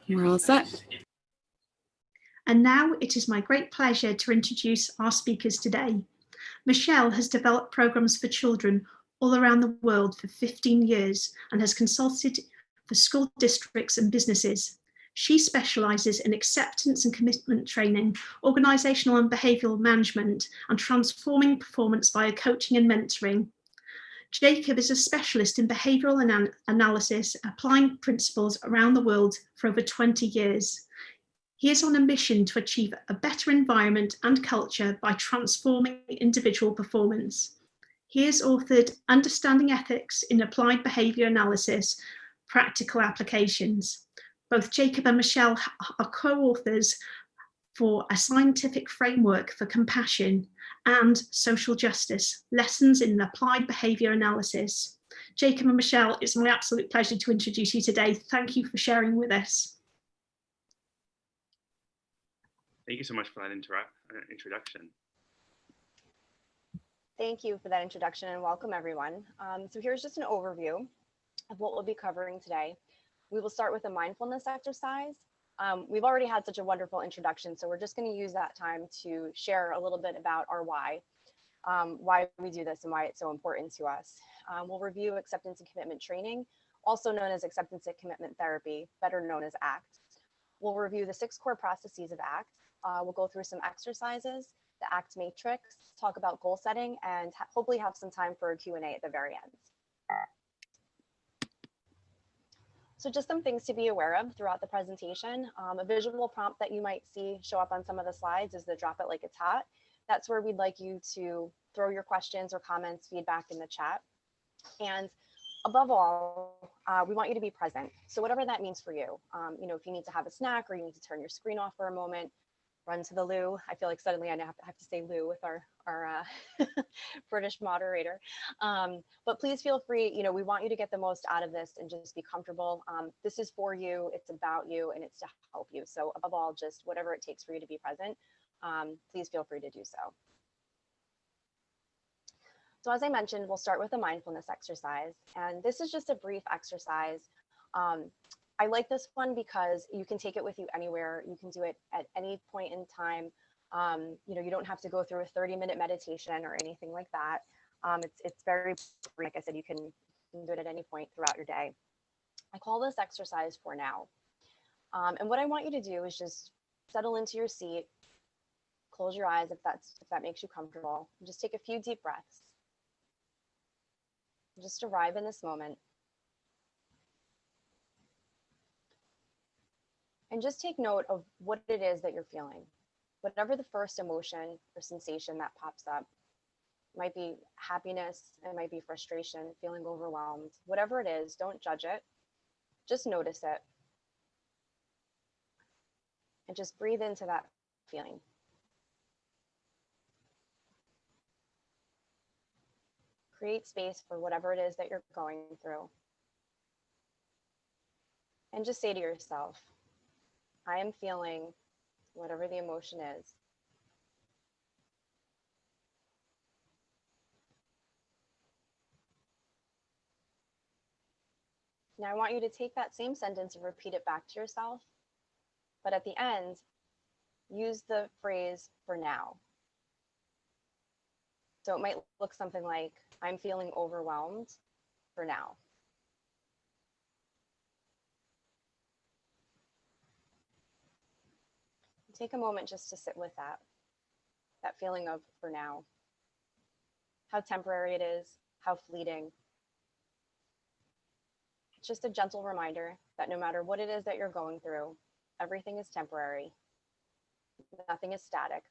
We're all set. And now it is my great pleasure to introduce our speakers today. Michelle has developed programs for children all around the world for 15 years and has consulted for school districts and businesses. She specialises in acceptance and commitment training, organisational and behavioural management, and transforming performance via coaching and mentoring. Jacob is a specialist in behavioural analysis, applying principles around the world for over 20 years. He is on a mission to achieve a better environment and culture by transforming individual performance. He has authored Understanding Ethics in Applied Behaviour Analysis, Practical Applications. Both Jacob and Michelle are co-authors for A Scientific Framework for Compassion and Social Justice, Lessons in Applied Behaviour Analysis. Jacob and Michelle, it's my absolute pleasure to introduce you today. Thank you for sharing with us. Thank you so much for that introduction. Thank you for that introduction and welcome everyone. So here's just an overview of what we'll be covering today. We will start with a mindfulness exercise. We've already had such a wonderful introduction, so we're just going to use that time to share a little bit about our why we do this and why it's so important to us. We'll review acceptance and commitment training, also known as acceptance and commitment therapy, better known as ACT. We'll review the 6 core processes of ACT. We'll go through some exercises, the ACT matrix, talk about goal setting, and hopefully have some time for a Q&A at the very end. So just some things to be aware of throughout the presentation. A visual prompt that you might see show up on some of the slides is the drop it like it's hot. That's where we'd like you to throw your questions or comments, feedback in the chat. And above all, we want you to be present. So whatever that means for you, if you need to have a snack or you need to turn your screen off for a moment, run to the loo. I feel like suddenly I have to say loo with our British moderator. But please feel free, we want you to get the most out of this and just be comfortable. This is for you, it's about you, and it's to help you. So above all, just whatever it takes for you to be present, please feel free to do so. So as I mentioned, we'll start with a mindfulness exercise. And this is just a brief exercise. I like this one because you can take it with you anywhere. You can do it at any point in time. You don't have to go through a 30-minute meditation or anything like that. It's very, like I said, you can do it at any point throughout your day. I call this exercise for now. And what I want you to do is just settle into your seat, close your eyes if that makes you comfortable, and just take a few deep breaths. Just arrive in this moment. And just take note of what it is that you're feeling. Whatever the first emotion or sensation that pops up, it might be happiness, it might be frustration, feeling overwhelmed, whatever it is, don't judge it. Just notice it. And just breathe into that feeling. Create space for whatever it is that you're going through. And just say to yourself, I am feeling whatever the emotion is. Now I want you to take that same sentence and repeat it back to yourself, but at the end, use the phrase for now. So it might look something like, I'm feeling overwhelmed for now. Take a moment just to sit with that feeling of for now, how temporary it is, how fleeting. It's just a gentle reminder that no matter what it is that you're going through, everything is temporary. Nothing is static.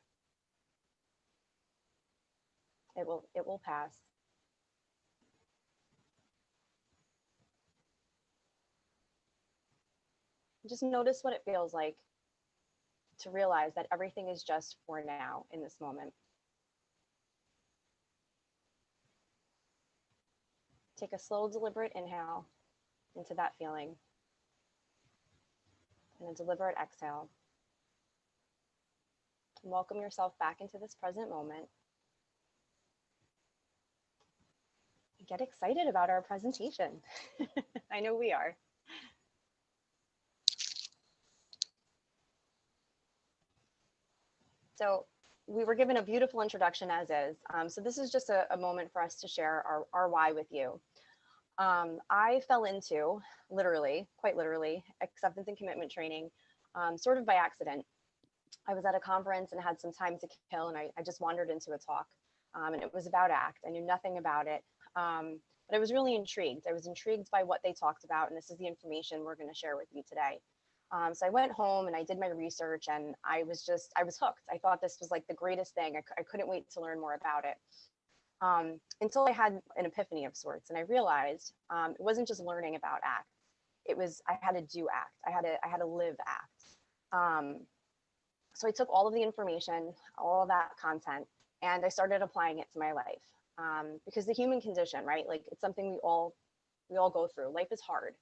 It will pass. Just notice what it feels like to realize that everything is just for now in this moment. Take a slow, deliberate inhale into that feeling and a deliberate exhale. And welcome yourself back into this present moment. Get excited about our presentation. I know we are. So we were given a beautiful introduction as is. So this is just a moment for us to share our why with you. I fell into, literally, quite literally, acceptance and commitment training, sort of by accident. I was at a conference and had some time to kill, and I just wandered into a talk, and it was about ACT. I knew nothing about it, but I was really intrigued. I was intrigued by what they talked about, and this is the information we're going to share with you today. So I went home and I did my research, and I was hooked. I thought this was like the greatest thing. I couldn't wait to learn more about it. Until I had an epiphany of sorts, and I realized it wasn't just learning about ACT. It was I had to do ACT. I had to live ACT. So I took all of the information, all of that content, and I started applying it to my life. Because the human condition, right? Like it's something we all go through. Life is hard.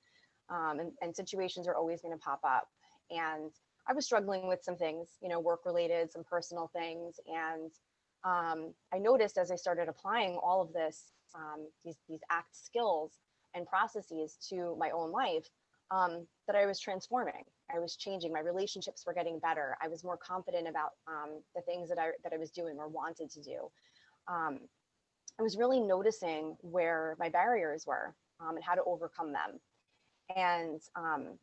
And situations are always going to pop up. And I was struggling with some things, you know, work related, some personal things. And I noticed as I started applying all of this, these ACT skills and processes to my own life, that I was transforming. I was changing. My relationships were getting better. I was more confident about the things that I was doing or wanted to do. I was really noticing where my barriers were and how to overcome them. And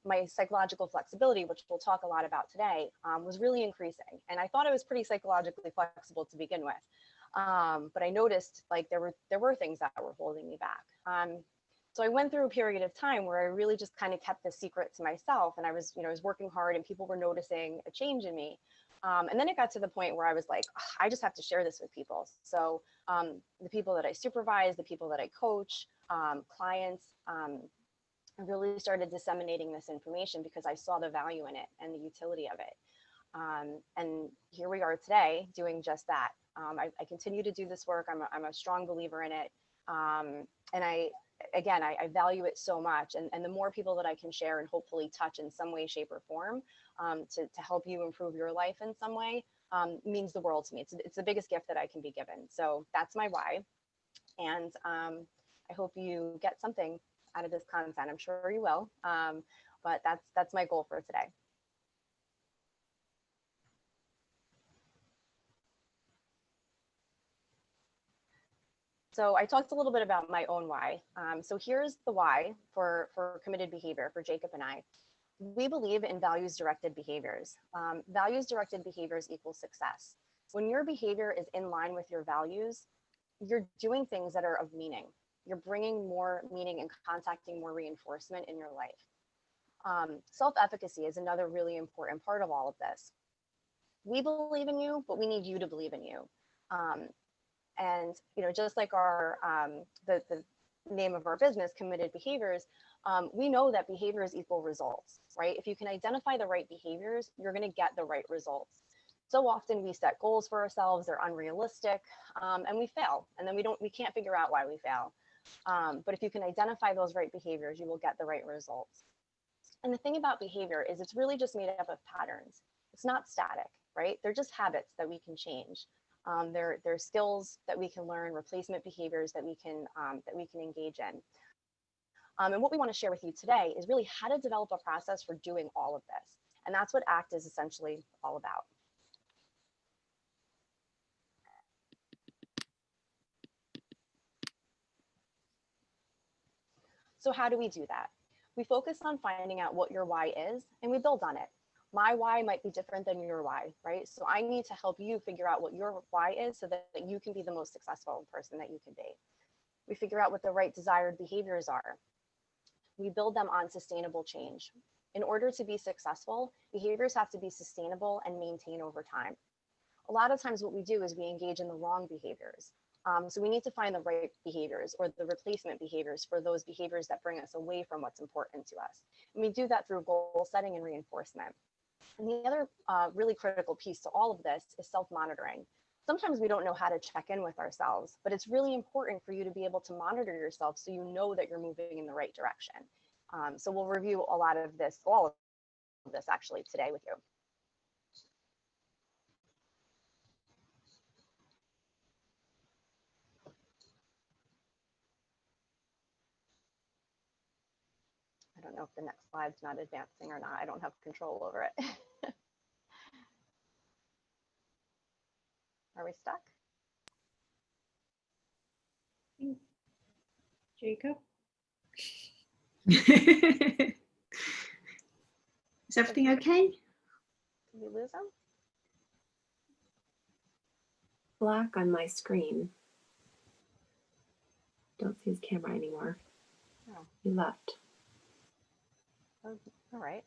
my psychological flexibility, which we'll talk a lot about today, was really increasing. And I thought I was pretty psychologically flexible to begin with. But I noticed like there were things that were holding me back. So I went through a period of time where I really just kind of kept the secret to myself. And I was working hard and people were noticing a change in me. And then it got to the point where I was like, I just have to share this with people. So the people that I supervise, the people that I coach, clients, I really started disseminating this information because I saw the value in it and the utility of it. And here we are today doing just that. I continue to do this work. I'm a strong believer in it. And I value it so much. And the more people that I can share and hopefully touch in some way, shape, or form to help you improve your life in some way means the world to me. It's the biggest gift that I can be given. So that's my why. And I hope you get something out of this content. I'm sure you will, but that's my goal for today. So I talked a little bit about my own why. So here's the why for committed behavior for Jacob and I. We believe in values-directed behaviors. Values-directed behaviors equals success. When your behavior is in line with your values, you're doing things that are of meaning. You're bringing more meaning and contacting more reinforcement in your life. Self-efficacy is another really important part of all of this. We believe in you, but we need you to believe in you. And just like our the name of our business, Committed Behaviors, we know that behaviors equal results, right? If you can identify the right behaviors, you're going to get the right results. So often we set goals for ourselves, they're unrealistic, and we fail, and then we can't figure out why we fail. But if you can identify those right behaviors, you will get the right results. And the thing about behavior is it's really just made up of patterns. It's not static, right? They're just habits that we can change. They're skills that we can learn, replacement behaviors that we can engage in. And what we want to share with you today is really how to develop a process for doing all of this. And that's what ACT is essentially all about. So how do we do that? We focus on finding out what your why is, and we build on it. My why might be different than your why, right? So I need to help you figure out what your why is so that you can be the most successful person that you can be. We figure out what the right desired behaviors are. We build them on sustainable change. In order to be successful, behaviors have to be sustainable and maintained over time. A lot of times what we do is we engage in the wrong behaviors. So we need to find the right behaviors or the replacement behaviors for those behaviors that bring us away from what's important to us. And we do that through goal setting and reinforcement. And the other really critical piece to all of this is self-monitoring. Sometimes we don't know how to check in with ourselves, but it's really important for you to be able to monitor yourself so you know that you're moving in the right direction. So we'll review a lot of this, all of this actually today with you. I don't know if the next slide's not advancing or not. I don't have control over it. Are we stuck? Jacob? Is everything okay? Did we lose him? Black on my screen. Don't see his camera anymore. Oh, He left. all right.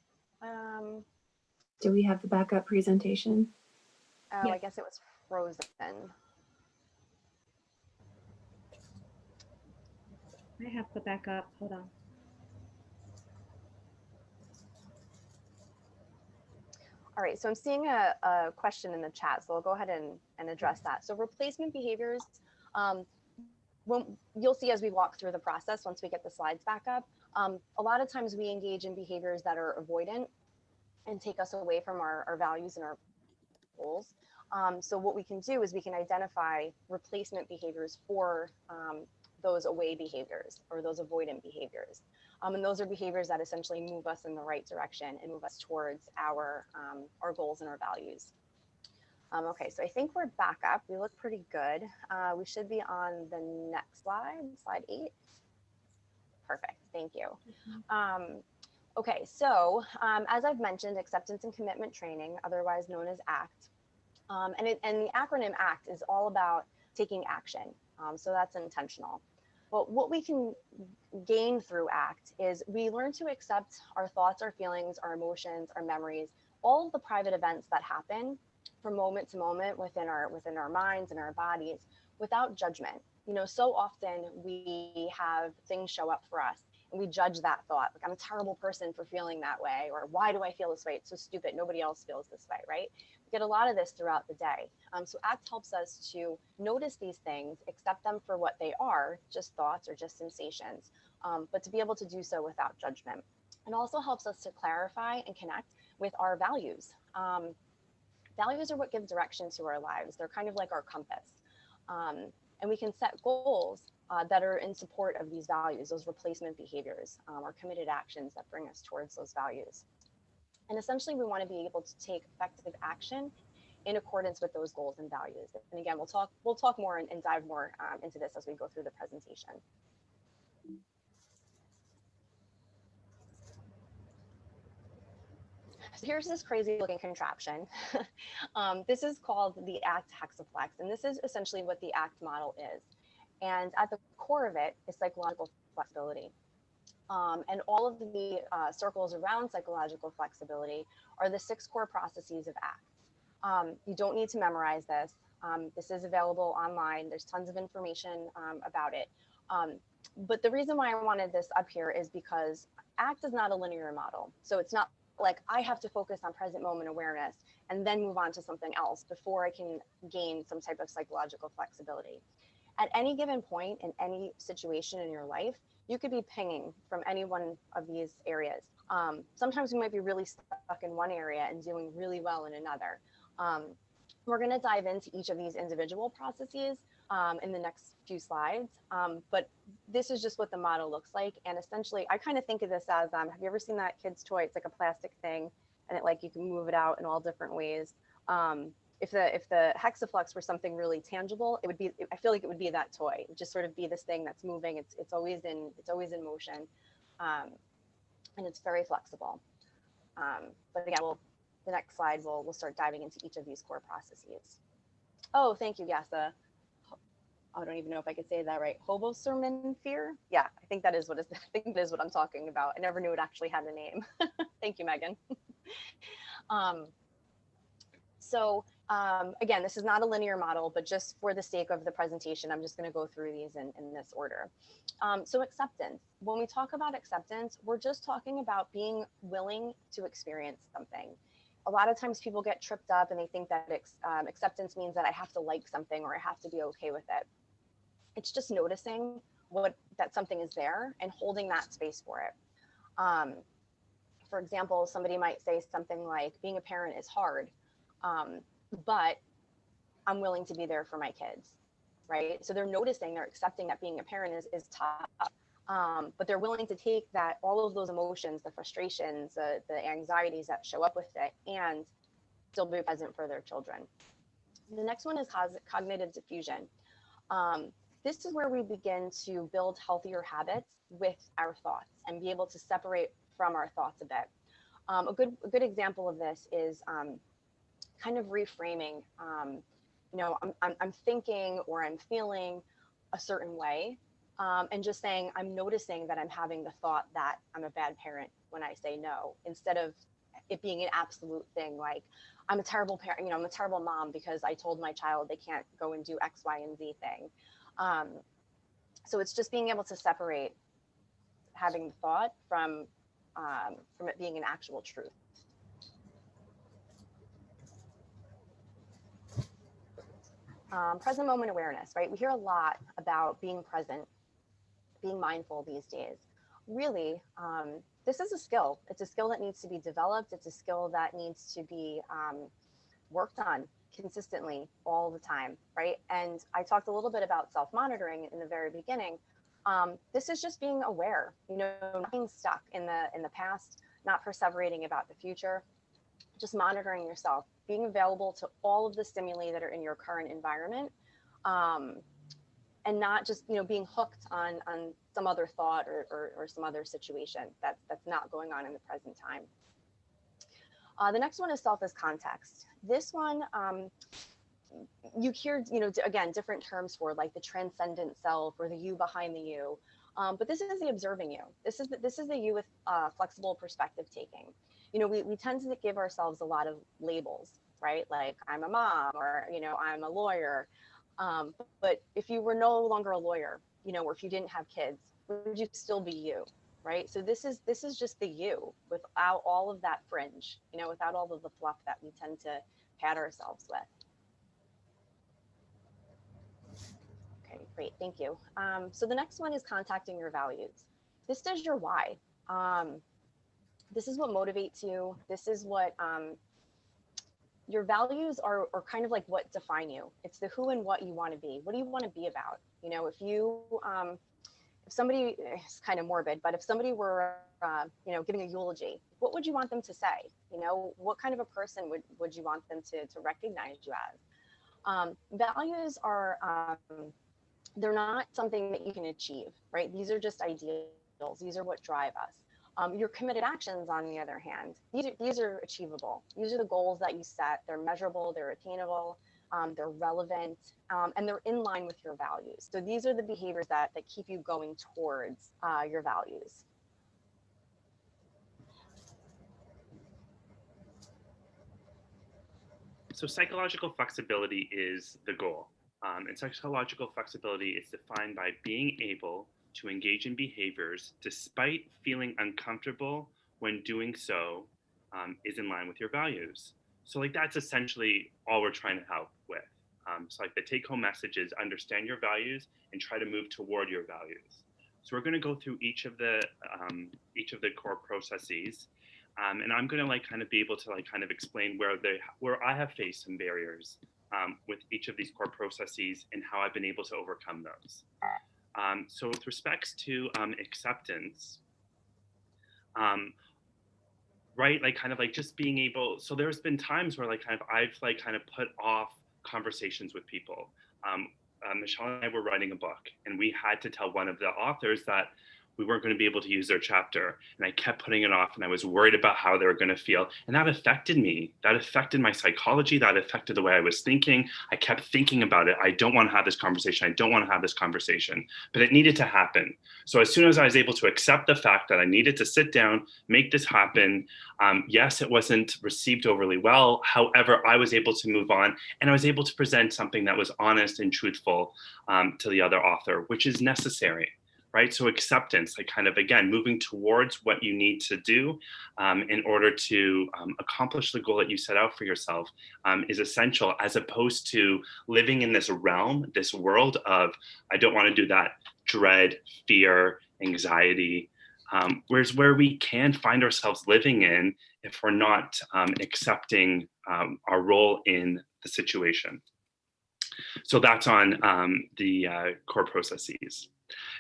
Do we have the backup presentation? Oh, Yeah. I guess it was frozen. I have the backup. Hold on. All right, so I'm seeing a question in the chat, so I'll go ahead and address that. So replacement behaviors, when you'll see as we walk through the process, once we get the slides back up, a lot of times we engage in behaviors that are avoidant and take us away from our values and our goals. So what we can do is we can identify replacement behaviors for those away behaviors or those avoidant behaviors. And those are behaviors that essentially move us in the right direction and move us towards our goals and our values. Okay, so I think we're back up. We look pretty good. We should be on the next slide, slide 8. Perfect, thank you. Okay, so as I've mentioned, acceptance and commitment training, otherwise known as ACT. And the acronym ACT is all about taking action. So that's intentional. But what we can gain through ACT is we learn to accept our thoughts, our feelings, our emotions, our memories, all of the private events that happen from moment to moment within our minds and our bodies without judgment. You know, so often we have things show up for us and we judge that thought, like I'm a terrible person for feeling that way, or why do I feel this way? It's so stupid. Nobody else feels this way, right? We get a lot of this throughout the day. So ACT helps us to notice these things, accept them for what they are, just thoughts or just sensations, but to be able to do so without judgment. It also helps us to clarify and connect with our values. Values are what give direction to our lives. They're kind of like our compass. And we can set goals that are in support of these values, those replacement behaviors, or committed actions that bring us towards those values. And essentially, we want to be able to take effective action in accordance with those goals and values. And again, we'll talk more and dive more into this as we go through the presentation. So here's this crazy looking contraption. This is called the ACT hexaplex, and this is essentially what the ACT model is. And at the core of it is psychological flexibility. And all of the circles around psychological flexibility are the 6 core processes of ACT. You don't need to memorize this. This is available online. There's tons of information about it. But the reason why I wanted this up here is because ACT is not a linear model. So it's not like I have to focus on present moment awareness and then move on to something else before I can gain some type of psychological flexibility. At any given point in any situation in your life, you could be pinging from any one of these areas. Sometimes we might be really stuck in one area and doing really well in another. We're going to dive into each of these individual processes in the next few slides, but this is just what the model looks like. And essentially, I kind of think of this as, have you ever seen that kid's toy? It's like a plastic thing, and you can move it out in all different ways. If the hexaflex were something really tangible, it would be. I feel like it would be that toy. It would just sort of be this thing that's moving. It's always in motion, and it's very flexible. But again, the next slide we'll start diving into each of these core processes. Oh, thank you, Yasa. I don't even know if I could say that right. Hoboserman fear. Yeah, I think that is what I'm talking about. I never knew it actually had a name. Thank you, Megan. Again, this is not a linear model, but just for the sake of the presentation, I'm just going to go through these in this order. So acceptance. When we talk about acceptance, we're just talking about being willing to experience something. A lot of times people get tripped up and they think that acceptance means that I have to like something or I have to be okay with it. It's just noticing that something is there and holding that space for it. For example, somebody might say something like, being a parent is hard, but I'm willing to be there for my kids, right? So they're noticing, they're accepting that being a parent is tough, but they're willing to take all of those emotions, the frustrations, the anxieties that show up with it, and still be present for their children. The next one is cognitive diffusion. This is where we begin to build healthier habits with our thoughts and be able to separate from our thoughts a bit. A good example of this is kind of reframing. You know, I'm thinking or I'm feeling a certain way, and just saying, I'm noticing that I'm having the thought that I'm a bad parent when I say no, instead of it being an absolute thing, like I'm a terrible parent, you know, I'm a terrible mom because I told my child they can't go and do X, Y, and Z thing. So it's just being able to separate having the thought from it being an actual truth. Present moment awareness, right? We hear a lot about being present, being mindful these days. Really, this is a skill. It's a skill that needs to be developed. It's a skill that needs to be worked on consistently all the time, right? And I talked a little bit about self-monitoring in the very beginning. This is just being aware, you know, not being stuck in the past, not perseverating about the future, just monitoring yourself, being available to all of the stimuli that are in your current environment, and not just, you know, being hooked on some other thought or some other situation that's not going on in the present time. The next one is self as context. This one, you hear, you know, again, different terms for, like the transcendent self or the you behind the you. But this is the observing you. This is the you with flexible perspective taking. You know, we tend to give ourselves a lot of labels, right? Like I'm a mom, or, you know, I'm a lawyer. But if you were no longer a lawyer, you know, or if you didn't have kids, would you still be you, right? So this is just the you without all of that fringe, you know, without all of the fluff that we tend to pad ourselves with. Okay, great, thank you. So the next one is contacting your values. This is your why. This is what motivates you. This is what your values are kind of like what define you. It's the who and what you want to be. What do you want to be about? You know, if you, if somebody, it's kind of morbid, but if somebody were, you know, giving a eulogy, what would you want them to say? You know, what kind of a person would you want them to recognize you as? Values are, they're not something that you can achieve, right? These are just ideals. These are what drive us. Your committed actions, on the other hand, these are achievable. These are the goals that you set. They're measurable, they're attainable, they're relevant, and they're in line with your values. So these are the behaviors that keep you going towards your values. So psychological flexibility is the goal. And psychological flexibility is defined by being able to engage in behaviors despite feeling uncomfortable when doing so is in line with your values. So like that's essentially all we're trying to help with. So like the take-home message is understand your values and try to move toward your values. So we're going to go through each of the core processes, and I'm going to like kind of be able to like kind of explain where I have faced some barriers with each of these core processes and how I've been able to overcome those. So with respects to acceptance, right, like kind of like just being able, so there's been times where like kind of I've like kind of put off conversations with people. Michelle and I were writing a book, and we had to tell one of the authors that we weren't going to be able to use their chapter. And I kept putting it off, and I was worried about how they were going to feel. And that affected me. That affected my psychology. That affected the way I was thinking. I kept thinking about it. I don't want to have this conversation. I don't want to have this conversation. But it needed to happen. So as soon as I was able to accept the fact that I needed to sit down, make this happen, yes, it wasn't received overly well. However, I was able to move on, and I was able to present something that was honest and truthful to the other author, which is necessary. Right? So acceptance, like kind of, again, moving towards what you need to do in order to accomplish the goal that you set out for yourself is essential, as opposed to living in this realm, this world of, I don't want to do that, dread, fear, anxiety, whereas where we can find ourselves living in if we're not accepting our role in the situation. So that's on the core processes.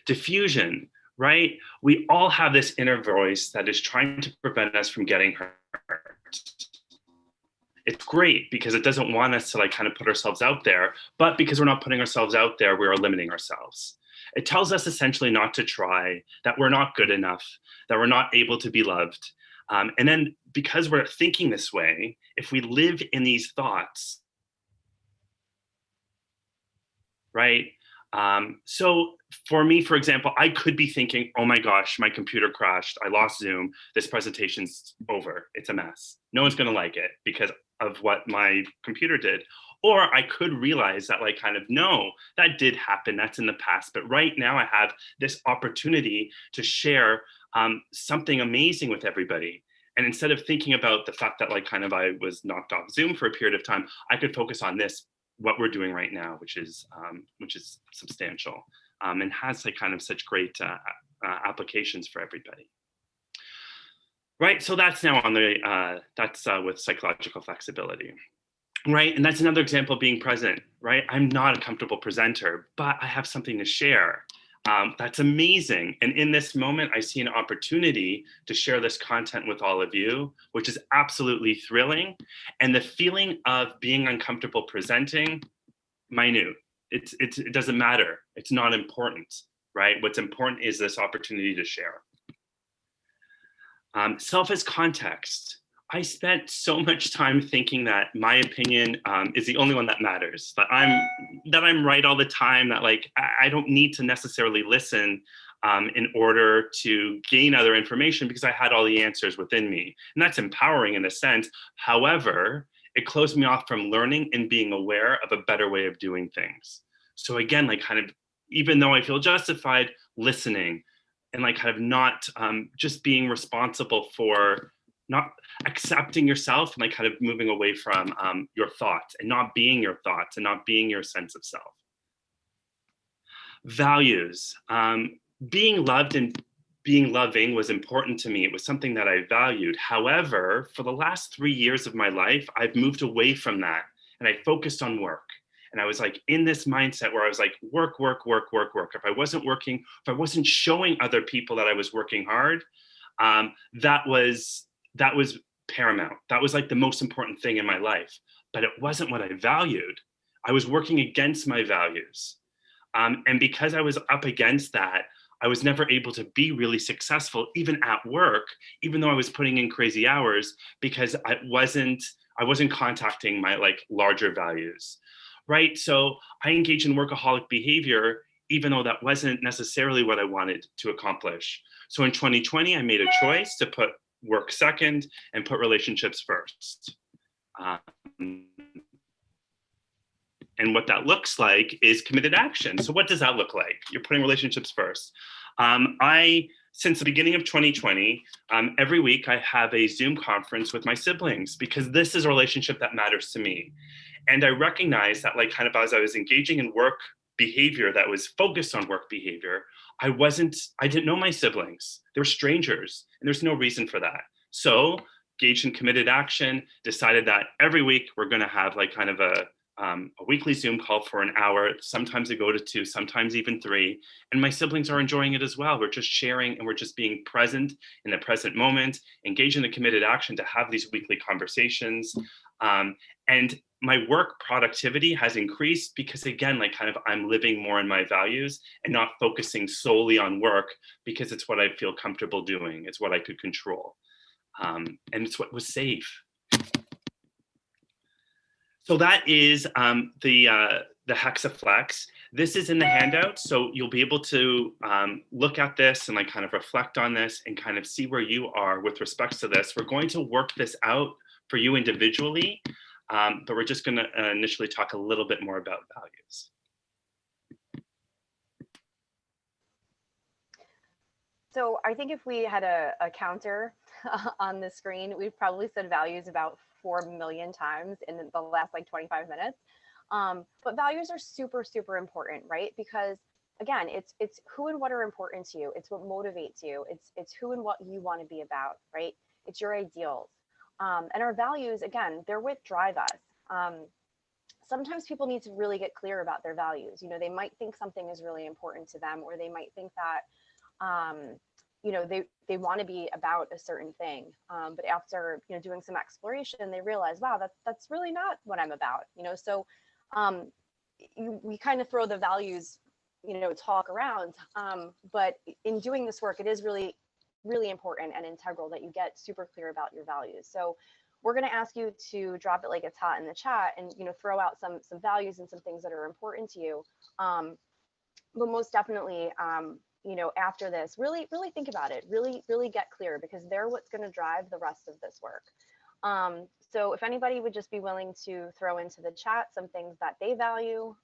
Diffusion, right? We all have this inner voice that is trying to prevent us from getting hurt. It's great because it doesn't want us to like kind of put ourselves out there, but because we're not putting ourselves out there, we are limiting ourselves. It tells us essentially not to try, that we're not good enough, that we're not able to be loved. And then because we're thinking this way, if we live in these thoughts, right? So for me, for example, I could be thinking, oh my gosh, my computer crashed. I lost Zoom. This presentation's over. It's a mess. No one's going to like it because of what my computer did. Or I could realize that like kind of, no, that did happen. That's in the past. But right now I have this opportunity to share something amazing with everybody. And instead of thinking about the fact that like kind of I was knocked off Zoom for a period of time, I could focus on this, what we're doing right now, which is substantial and has like kind of such great applications for everybody. Right, so that's now on the, with psychological flexibility. Right, and that's another example of being present, right? I'm not a comfortable presenter, but I have something to share. That's amazing. And in this moment, I see an opportunity to share this content with all of you, which is absolutely thrilling. And the feeling of being uncomfortable presenting, minute. It doesn't matter. It's not important, right? What's important is this opportunity to share. Self as context. I spent so much time thinking that my opinion is the only one that matters, that I'm right all the time, that like I don't need to necessarily listen in order to gain other information because I had all the answers within me. And that's empowering in a sense. However, it closed me off from learning and being aware of a better way of doing things. So again, like kind of, even though I feel justified, listening and like kind of not just being responsible for not accepting yourself and like kind of moving away from your thoughts and not being your thoughts and not being your sense of self. Values. Being loved and being loving was important to me. It was something that I valued. However, for the last 3 years of my life, I've moved away from that and I focused on work. And I was like in this mindset where I was like, work, work, work, work, work. If I wasn't working, if I wasn't showing other people that I was working hard, that was paramount. That was like the most important thing in my life, but it wasn't what I valued. I was working against my values. And because I was up against that, I was never able to be really successful, even at work, even though I was putting in crazy hours, because I wasn't contacting my like larger values, right? So I engaged in workaholic behavior, even though that wasn't necessarily what I wanted to accomplish. So in 2020, I made a choice to put work second and put relationships first. And what that looks like is committed action. So what does that look like? You're putting relationships first. Since the beginning of 2020, every week I have a Zoom conference with my siblings because this is a relationship that matters to me. And I recognize that like kind of as I was engaging in work behavior that was focused on work behavior, I didn't know my siblings. They were strangers and there's no reason for that. So engaged in committed action, decided that every week we're gonna have like kind of a weekly Zoom call for an hour. Sometimes they go to 2, sometimes even 3. And my siblings are enjoying it as well. We're just sharing and we're just being present in the present moment, engaged in a committed action to have these weekly conversations. And my work productivity has increased because again, like kind of I'm living more in my values and not focusing solely on work because it's what I feel comfortable doing. It's what I could control. And it's what was safe. So that is the Hexaflex. This is in the handout, so you'll be able to look at this and like kind of reflect on this and kind of see where you are with respect to this. We're going to work this out for you individually, but we're just going to initially talk a little bit more about values. So I think if we had a counter on the screen, we've probably said values about 4 million times in the last like 25 minutes. But values are super, super important, right? Because again, it's who and what are important to you. It's what motivates you. It's who and what you want to be about, right? It's your ideals. And our values, again, they're what drive us. Sometimes people need to really get clear about their values. You know, they might think something is really important to them, or they might think that, they want to be about a certain thing. But after, doing some exploration, they realize, wow, that's really not what I'm about, so we kind of throw the values, talk around. But in doing this work, it is really, really important and integral that you get super clear about your values. So we're going to ask you to drop it like it's hot in the chat and, throw out some values and some things that are important to you. But most definitely, after this, really, really think about it, really, really get clear, because they're what's going to drive the rest of this work. So if anybody would just be willing to throw into the chat some things that they value.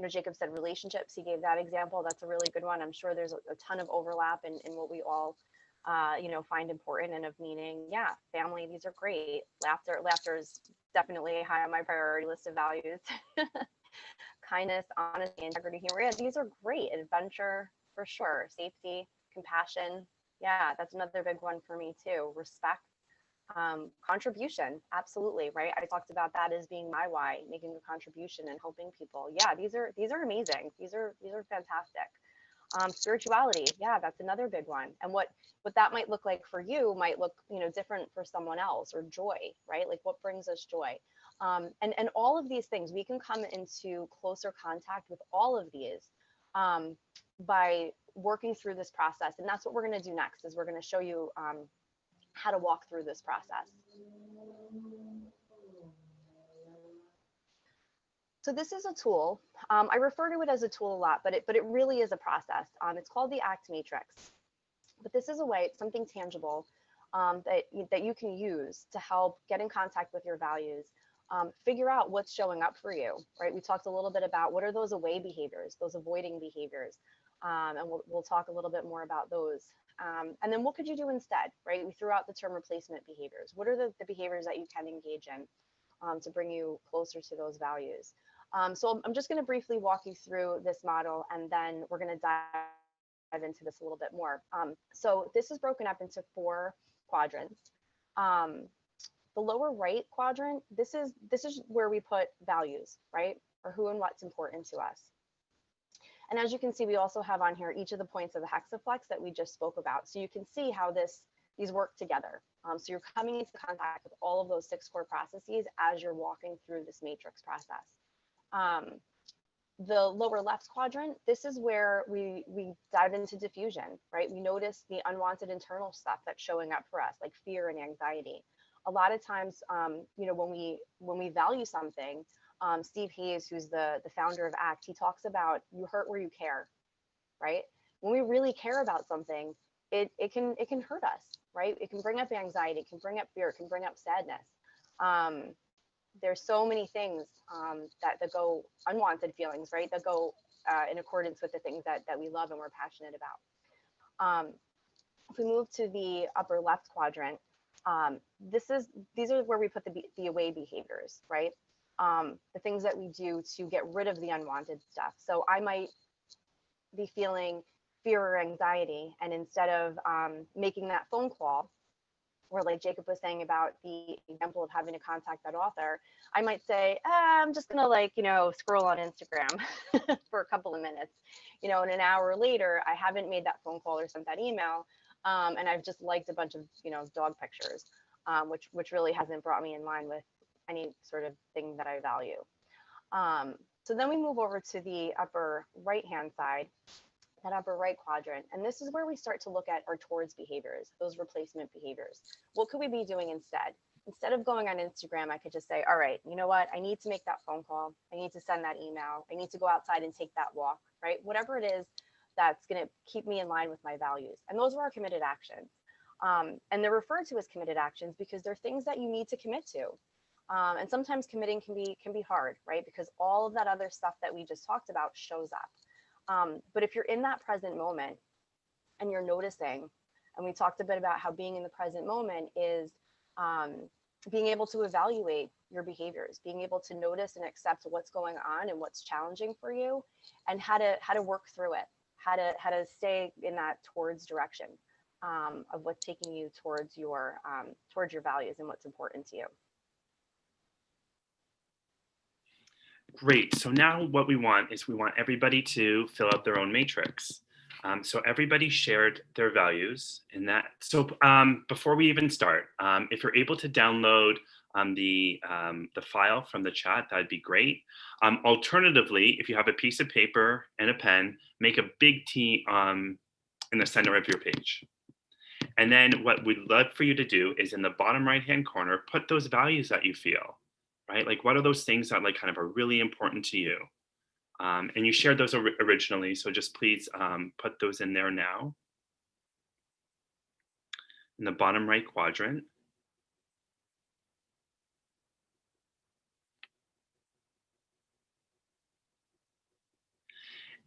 Jacob said relationships. He gave that example. That's a really good one. I'm sure there's a ton of overlap in what we all, find important and of meaning. Yeah, family, these are great. Laughter is definitely high on my priority list of values. Kindness, honesty, integrity, humor. Yeah, these are great. Adventure, for sure. Safety, compassion. Yeah, that's another big one for me too. Respect, contribution. Absolutely, right? I talked about that as being my why, making a contribution and helping people. Yeah, these are amazing. These are fantastic. Spirituality. Yeah, that's another big one. And what that might look like for you might look, different for someone else. Or joy, right? Like what brings us joy. And all of these things, we can come into closer contact with all of these by working through this process. And that's what we're going to do next, is we're going to show you how to walk through this process. So this is a tool. I refer to it as a tool a lot, but it really is a process. It's called the ACT matrix. But this is a way, it's something tangible that you can use to help get in contact with your values. Figure out what's showing up for you, right? We talked a little bit about what are those away behaviors, those avoiding behaviors, and we'll talk a little bit more about those. And then what could you do instead, right? We threw out the term replacement behaviors. What are the behaviors that you can engage in to bring you closer to those values? So I'm just going to briefly walk you through this model, and then we're going to dive into this a little bit more. So this is broken up into 4 quadrants. The lower right quadrant, this is where we put values, right? Or who and what's important to us. And as you can see, we also have on here each of the points of the hexaflex that we just spoke about. So you can see how these work together. So you're coming into contact with all of those 6 core processes as you're walking through this matrix process. The lower left quadrant, this is where we dive into diffusion, right? We notice the unwanted internal stuff that's showing up for us, like fear and anxiety. A lot of times, when we value something, Steve Hayes, who's the founder of ACT, he talks about you hurt where you care, right? When we really care about something, it can hurt us, right? It can bring up anxiety, it can bring up fear, it can bring up sadness. There's so many things that go unwanted feelings, right? That go in accordance with the things that we love and we're passionate about. If we move to the upper left quadrant, these are where we put the away behaviors, right? The things that we do to get rid of the unwanted stuff. So I might be feeling fear or anxiety, and instead of making that phone call, or like Jacob was saying about the example of having to contact that author, I might say, I'm just gonna scroll on Instagram for a couple of minutes, and an hour later, I haven't made that phone call or sent that email, and I've just liked a bunch of, dog pictures, which really hasn't brought me in line with any sort of thing that I value. So then we move over to the upper right-hand side, that upper right quadrant. And this is where we start to look at our towards behaviors, those replacement behaviors. What could we be doing instead? Instead of going on Instagram, I could just say, all right, you know what? I need to make that phone call. I need to send that email. I need to go outside and take that walk, right? Whatever it is that's going to keep me in line with my values. And those are our committed actions. And they're referred to as committed actions because they're things that you need to commit to. And sometimes committing can be hard, right? Because all of that other stuff that we just talked about shows up. But if you're in that present moment and you're noticing, and we talked a bit about how being in the present moment is being able to evaluate your behaviors, being able to notice and accept what's going on and what's challenging for you, and how to work through it, how to stay in that towards direction of what's taking you towards your values and what's important to you. Great. So now what we want is we want everybody to fill out their own matrix. So everybody shared their values in that. So before we even start, if you're able to download the file from the chat, that'd be great. Alternatively, if you have a piece of paper and a pen, make a big T in the center of your page. And then what we'd love for you to do is in the bottom right-hand corner, put those values that you feel, right? Like what are those things that like kind of are really important to you? And you shared those originally, so just please put those in there now. In the bottom right quadrant.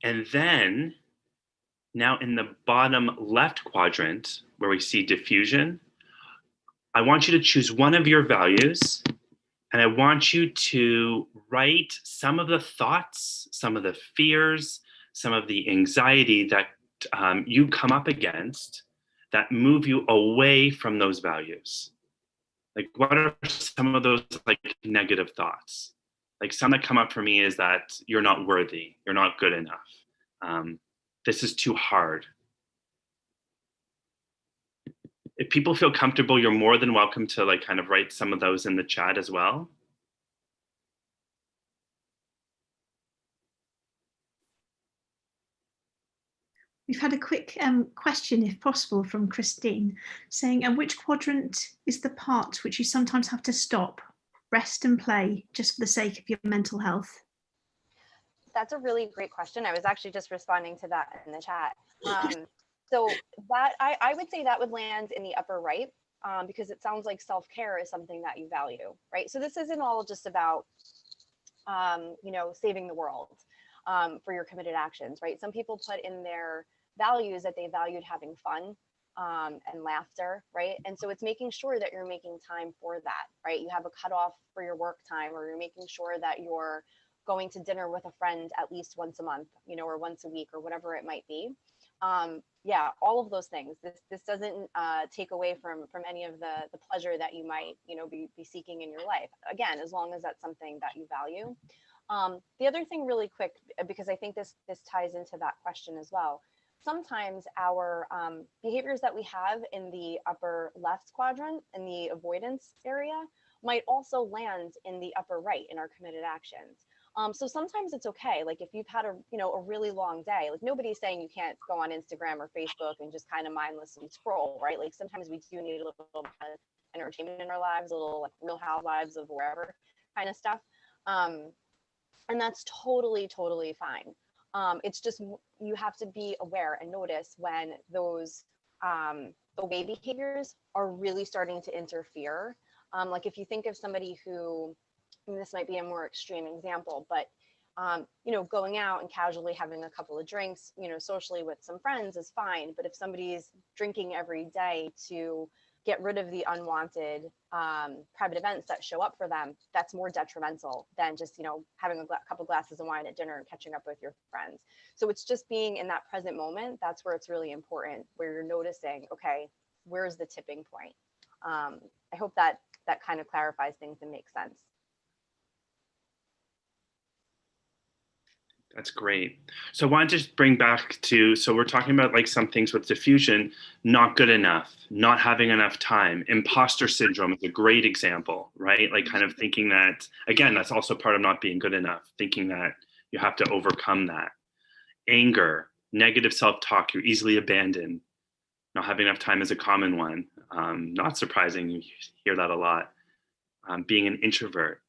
And then now in the bottom left quadrant, where we see diffusion, I want you to choose one of your values, and I want you to write some of the thoughts, some of the fears, some of the anxiety that you come up against that move you away from those values. Like, what are some of those like negative thoughts? Like some that come up for me is that you're not worthy, you're not good enough. This is too hard. If people feel comfortable, you're more than welcome to like kind of write some of those in the chat as well. We've had a quick question, if possible, from Christine, saying, and which quadrant is the part which you sometimes have to stop, rest and play, just for the sake of your mental health? That's a really great question. I was actually just responding to that in the chat. So that I would say that would land in the upper right, because it sounds like self-care is something that you value, right? So this isn't all just about, you know, saving the world for your committed actions, right? Some people put in their values that they valued having fun and laughter, right? And so it's making sure that you're making time for that, right? You have a cutoff for your work time, or you're making sure that you're going to dinner with a friend at least once a month, you know, or once a week, or whatever it might be. Yeah, all of those things. This doesn't take away from any of the pleasure that you might, you know, be seeking in your life. Again, as long as that's something that you value. The other thing, really quick, because I think this ties into that question as well. Sometimes our behaviors that we have in the upper left quadrant, in the avoidance area, might also land in the upper right in our committed actions. So sometimes it's okay. Like if you've had a really long day, like nobody's saying you can't go on Instagram or Facebook and just kind of mindlessly scroll, right? Like sometimes we do need a little bit of entertainment in our lives, a little like Real Housewives of wherever kind of stuff. And that's totally fine. It's just, you have to be aware and notice when those away behaviors are really starting to interfere. Like if you think of somebody who, and this might be a more extreme example, but you know, going out and casually having a couple of drinks, you know, socially with some friends is fine. But if somebody's drinking every day to get rid of the unwanted private events that show up for them, that's more detrimental than just, you know, having a couple glasses of wine at dinner and catching up with your friends. So it's just being in that present moment. That's where it's really important, where you're noticing, okay, where's the tipping point? I hope that kind of clarifies things and makes sense. That's great. So I want to just bring back to, so we're talking about like some things with diffusion, not good enough, not having enough time. Imposter syndrome is a great example, right? Like kind of thinking that, again, that's also part of not being good enough, thinking that you have to overcome that. Anger, negative self-talk, you're easily abandoned. Not having enough time is a common one. Not surprising, you hear that a lot. Being an introvert.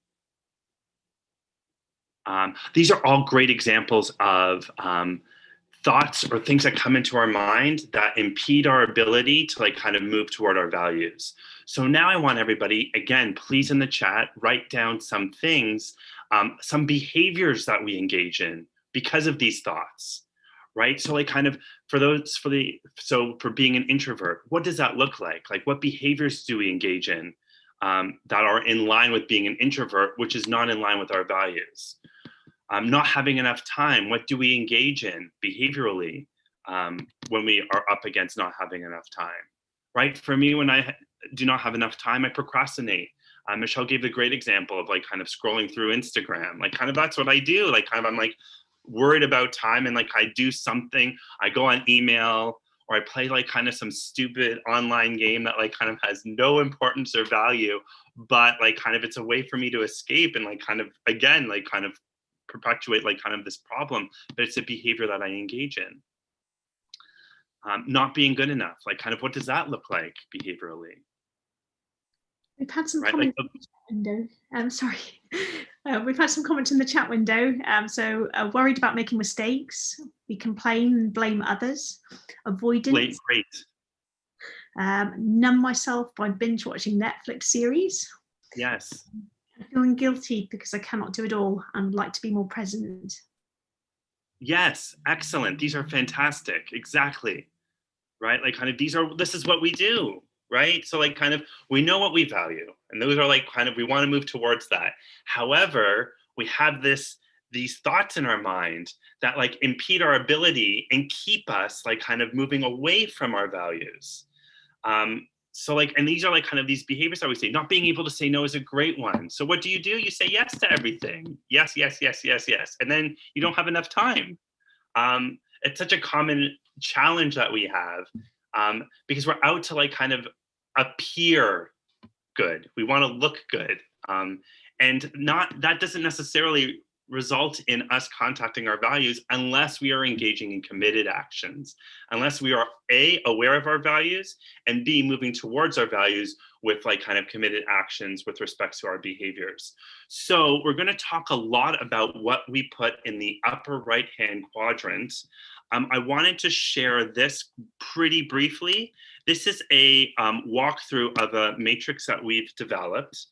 These are all great examples of thoughts or things that come into our mind that impede our ability to like kind of move toward our values. So now I want everybody, again, please in the chat, write down some things, some behaviors that we engage in because of these thoughts, right? So like kind of for being an introvert, what does that look like? Like what behaviors do we engage in that are in line with being an introvert, which is not in line with our values? Not having enough time, what do we engage in behaviorally when we are up against not having enough time, right? For me, when I do not have enough time, I procrastinate. Michelle gave a great example of like kind of scrolling through Instagram, like kind of that's what I do. Like kind of I'm like, worried about time and like I do something, I go on email or I play like kind of some stupid online game that like kind of has no importance or value, but like kind of it's a way for me to escape and like kind of again like kind of perpetuate like kind of this problem, but it's a behavior that I engage in. Not being good enough, like kind of what does that look like behaviorally? We've had some Right, comments like, in the chat window. Sorry. We've had some comments in the chat window. Worried about making mistakes. We complain and blame others. Avoidance. great. Numb myself by binge watching Netflix series. Yes. Feeling guilty because I cannot do it all and would like to be more present. Yes, excellent. These are fantastic. Exactly. Right? Like kind of this is what we do, right? So like kind of we know what we value and those are like kind of we want to move towards that. However, we have these thoughts in our mind that like impede our ability and keep us like kind of moving away from our values. So like, and these are like kind of these behaviors that we say, not being able to say no is a great one. So what do? You say yes to everything. Yes, yes, yes, yes, yes. And then you don't have enough time. It's such a common challenge that we have because we're out to like kind of appear good. We want to look good. And that doesn't necessarily result in us contacting our values unless we are engaging in committed actions, unless we are A, aware of our values, and B, moving towards our values with like kind of committed actions with respect to our behaviors. So we're going to talk a lot about what we put in the upper right-hand quadrant. I wanted to share this pretty briefly. This is a walkthrough of a matrix that we've developed.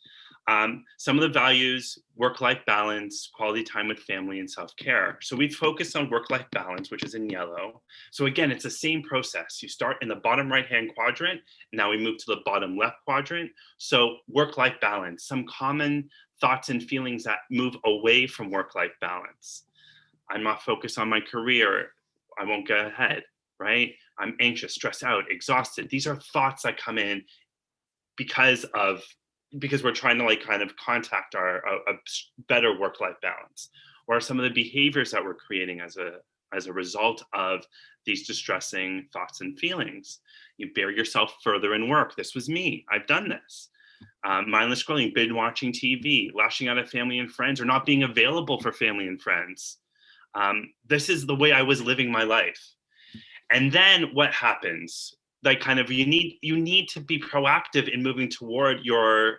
Some of the values, work-life balance, quality time with family, and self-care. So we focus on work-life balance, which is in yellow. So again, it's the same process. You start in the bottom right-hand quadrant. Now we move to the bottom left quadrant. So work-life balance, some common thoughts and feelings that move away from work-life balance. I'm not focused on my career. I won't get ahead, right? I'm anxious, stressed out, exhausted. These are thoughts that come in because we're trying to like kind of contact a better work-life balance, or some of the behaviors that we're creating as a result of these distressing thoughts and feelings. You bury yourself further in work. This was me. I've done this. Mindless scrolling, binge watching TV, lashing out at family and friends, or not being available for family and friends. This is the way I was living my life. And then what happens? Like kind of you need to be proactive in moving toward your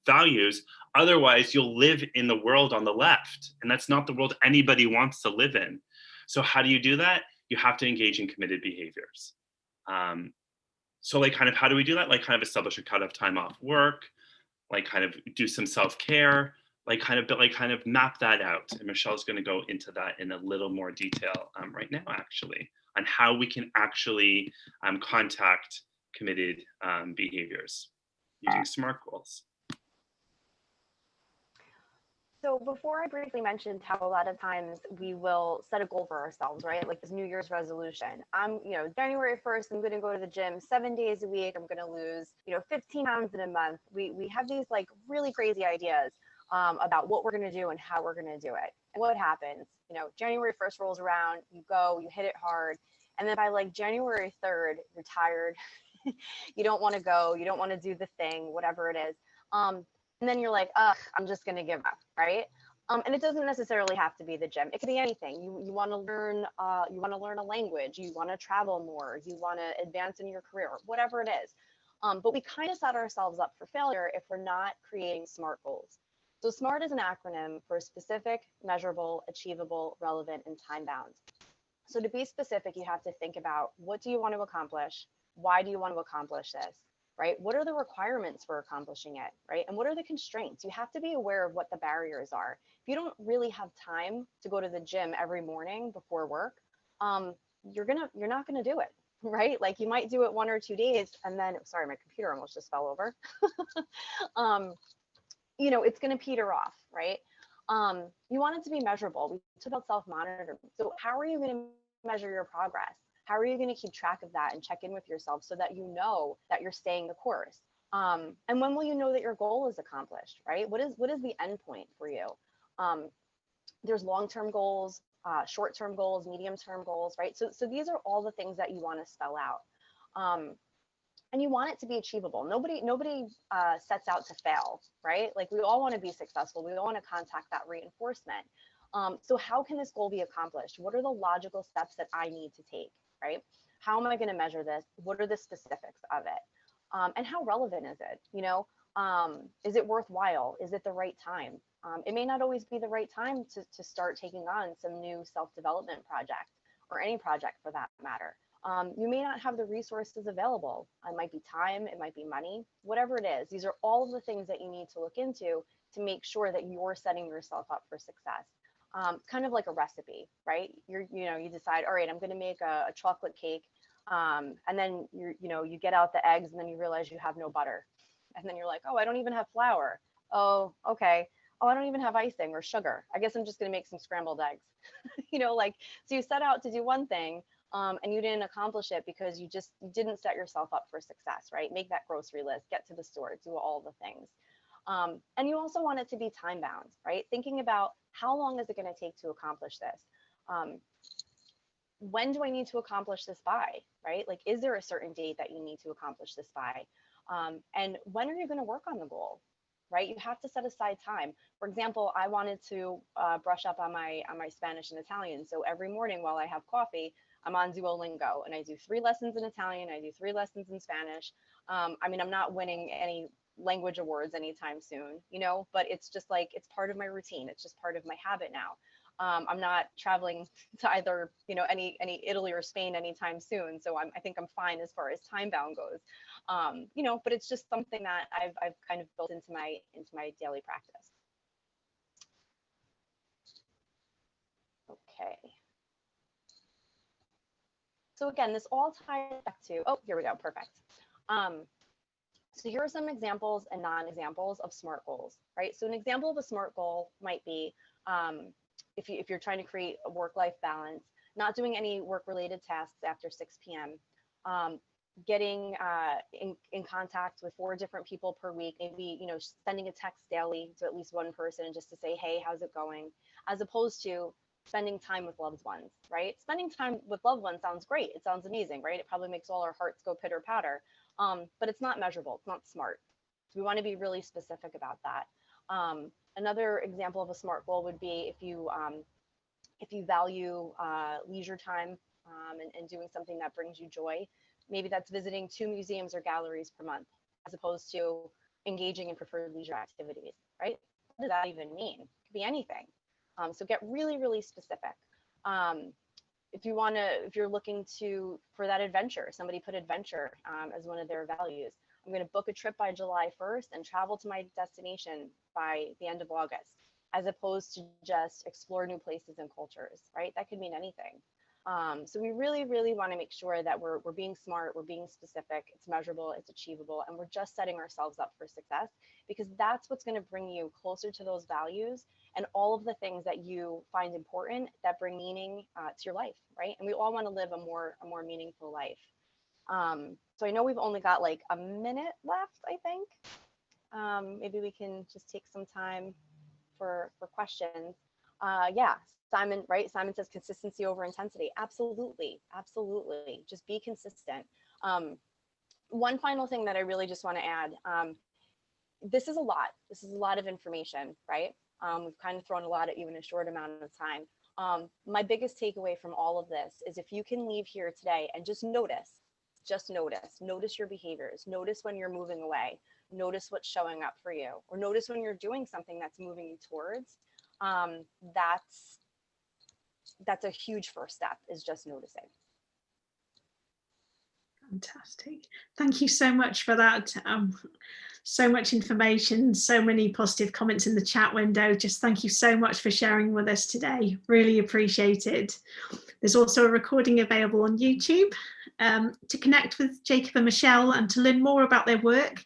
values. Otherwise, you'll live in the world on the left, and that's not the world anybody wants to live in. So how do you do that? You have to engage in committed behaviors. So like kind of how do we do that? Like kind of establish a cutoff time off work, like kind of do some self-care, like kind of map that out. And Michelle's going to go into that in a little more detail right now, actually, on how we can actually contact committed behaviors using SMART goals. So before I briefly mentioned how a lot of times we will set a goal for ourselves, right? Like this New Year's resolution. January 1st, I'm going to go to the gym 7 days a week. I'm going to lose, 15 pounds in a month. We have these like really crazy ideas about what we're going to do and how we're going to do it. And what happens, January 1st rolls around, you go, you hit it hard. And then by like January 3rd, you're tired. You don't want to go, you don't want to do the thing, whatever it is. And then you're like, ugh, I'm just going to give up, right? And it doesn't necessarily have to be the gym. It could be anything. You want to learn a language, you want to travel more, you want to advance in your career, whatever it is. But we kind of set ourselves up for failure if we're not creating SMART goals. So SMART is an acronym for specific, measurable, achievable, relevant, and time bound. So to be specific, you have to think about, what do you want to accomplish? Why do you want to accomplish this? Right? What are the requirements for accomplishing it? Right? And what are the constraints? You have to be aware of what the barriers are. If you don't really have time to go to the gym every morning before work, you're not gonna do it, right? Like you might do it 1 or 2 days, and then, sorry, my computer almost just fell over. It's gonna peter off, right? You want it to be measurable. We talked about self-monitoring. So how are you gonna measure your progress? How are you going to keep track of that and check in with yourself so that you know that you're staying the course? And when will you know that your goal is accomplished, right? What is the end point for you? There's long-term goals, short-term goals, medium-term goals, right? So these are all the things that you want to spell out. And you want it to be achievable. Nobody sets out to fail, right? Like we all want to be successful. We all want to contact that reinforcement. So how can this goal be accomplished? What are the logical steps that I need to take, right? How am I going to measure this? What are the specifics of it? And how relevant is it? You know, is it worthwhile? Is it the right time? It may not always be the right time to start taking on some new self-development project, or any project for that matter. You may not have the resources available. It might be time, it might be money, whatever it is. These are all of the things that you need to look into to make sure that you're setting yourself up for success. Kind of like a recipe, right? You decide, all right, I'm going to make a chocolate cake, and then you get out the eggs, and then you realize you have no butter, and then you're like, oh, I don't even have flour. Oh, okay. Oh, I don't even have icing or sugar. I guess I'm just going to make some scrambled eggs. So you set out to do one thing, and you didn't accomplish it because you didn't set yourself up for success, right? Make that grocery list, get to the store, do all the things. And you also want it to be time bound, right? Thinking about how long is it going to take to accomplish this? When do I need to accomplish this by, right? Like, is there a certain date that you need to accomplish this by? And when are you going to work on the goal, right? You have to set aside time. For example, I wanted to brush up on my Spanish and Italian. So every morning while I have coffee, I'm on Duolingo, and I do 3 lessons in Italian, I do 3 lessons in Spanish. I mean, I'm not winning any language awards anytime soon, but it's just like, it's part of my routine. It's just part of my habit now. I'm not traveling to either, any Italy or Spain anytime soon. So I think I'm fine as far as time bound goes. But it's just something that I've kind of built into my daily practice. Okay. So again, this all ties back to, oh, here we go, perfect. So here are some examples and non-examples of SMART goals, right? So an example of a SMART goal might be, if you're trying to create a work-life balance, not doing any work-related tasks after 6 p.m., getting in contact with 4 different people per week, maybe, sending a text daily to at least one person just to say, hey, how's it going? As opposed to spending time with loved ones, right? Spending time with loved ones sounds great. It sounds amazing, right? It probably makes all our hearts go pitter patter, but it's not measurable. It's not SMART. So we want to be really specific about that. Another example of a SMART goal would be if you value leisure time and doing something that brings you joy. Maybe that's visiting 2 museums or galleries per month, as opposed to engaging in preferred leisure activities, right? What does that even mean? It could be anything. So get really, really specific. If you're looking for that adventure, somebody put adventure as one of their values. I'm going to book a trip by July 1st and travel to my destination by the end of August, as opposed to just explore new places and cultures, right? That could mean anything. So we really, really want to make sure that we're being smart, we're being specific, it's measurable, it's achievable, and we're just setting ourselves up for success, because that's what's going to bring you closer to those values and all of the things that you find important that bring meaning to your life, right? And we all want to live a more meaningful life. So I know we've only got like a minute left, I think. Maybe we can just take some time for questions. Yeah, Simon, right? Simon says consistency over intensity. Absolutely, absolutely. Just be consistent. One final thing that I really just want to add. This is a lot. This is a lot of information, right? We've kind of thrown a lot at you in a short amount of time. My biggest takeaway from all of this is if you can leave here today and just notice your behaviors, notice when you're moving away, notice what's showing up for you, or notice when you're doing something that's moving you towards, that's a huge first step, is just noticing. Fantastic. Thank you so much for that. So much information, so many positive comments in the chat window. Just thank you so much for sharing with us today. Really appreciate it. There's also a recording available on YouTube. To connect with Jacob and Michelle and to learn more about their work,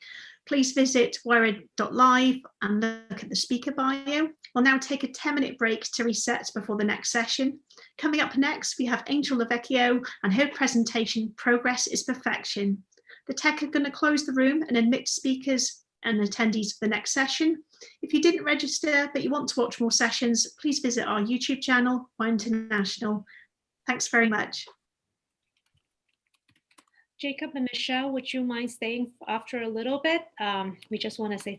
please visit WYRED.live and look at the speaker bio. We'll now take a 10-minute break to reset before the next session. Coming up next, we have Angel Lavecchio and her presentation, Progress is Perfection. The tech are going to close the room and admit speakers and attendees for the next session. If you didn't register but you want to watch more sessions, please visit our YouTube channel, WYRED International. Thanks very much. Jacob and Michelle, would you mind staying after a little bit? We just want to say